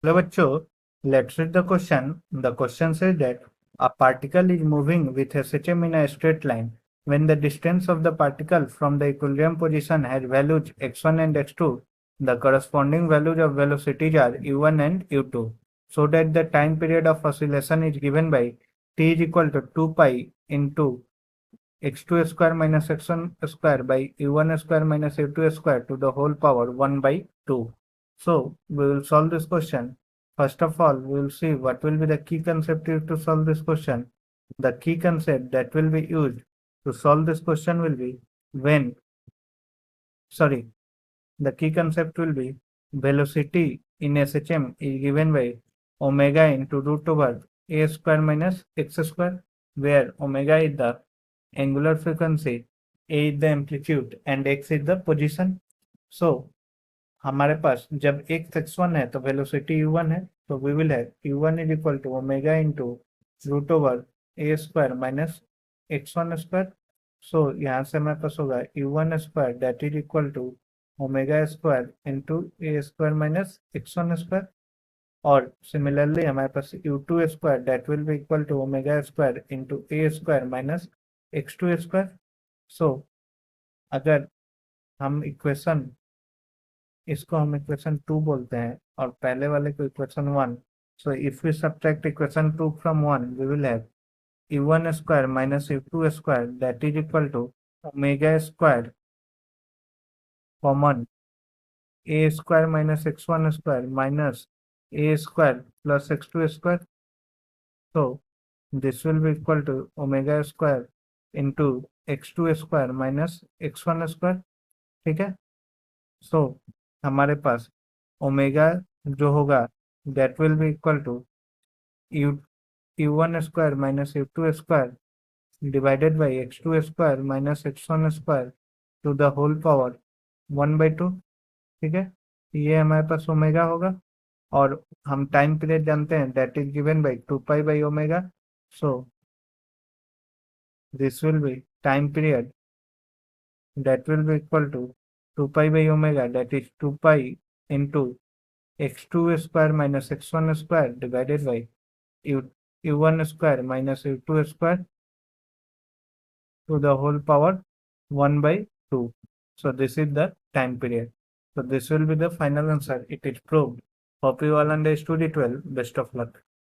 Hello बच्चों, let's read the question. The question says that a particle is moving with SHM in a straight line. When the distance of the particle from the equilibrium position has values x1 and x2, the corresponding values of velocities are u1 and u2. So that the time period of oscillation is given by t is equal to 2 pi into x2 square minus x1 square by u1 square minus u2 square to the whole power 1 by 2. So we will solve this question. First of all, we will see what will be the key concept used to solve this question. The key concept that will be used to solve this question will be the key concept will be velocity in SHM is given by omega into root over a square minus x square, where omega is the angular frequency, a is the amplitude and x is the position. So हमारे पास जब x x1 है तो velocity u1 है, तो we will have u1 is equal to omega into root over a square minus x1 square. So यहाँ से हमारे पास होगा u1 square that is equal to omega square into a square minus x1 square. और similarly हमारे पास u2 square that will be equal to omega square into a square minus x2 square. So अगर हम इसको हम equation 2 बोलते हैं और पहले वाले को equation 1. So if we subtract equation 2 from 1, we will have u1 square minus u2 square that is equal to omega square common a square minus x1 square minus a square plus x2 square. So this will be equal to omega square into x2 square minus x1 square. ठीक है. So हमारे पास omega जो होगा that will be equal to u1 square minus u2 square divided by x2 square minus x1 square to the whole power 1 by 2. ठीक है, ये हमारे पास omega होगा और हम टाइम पीरियड जानते हैं that is given by 2 pi by omega. So this will be time period that will be equal to 2 pi by omega, that is 2 pi into x2 square minus x1 square divided by u1 square minus u2 square to the whole power 1 by 2. So this is the time period. So this will be the final answer. It is proved. Hope you all understood it well. Best of luck.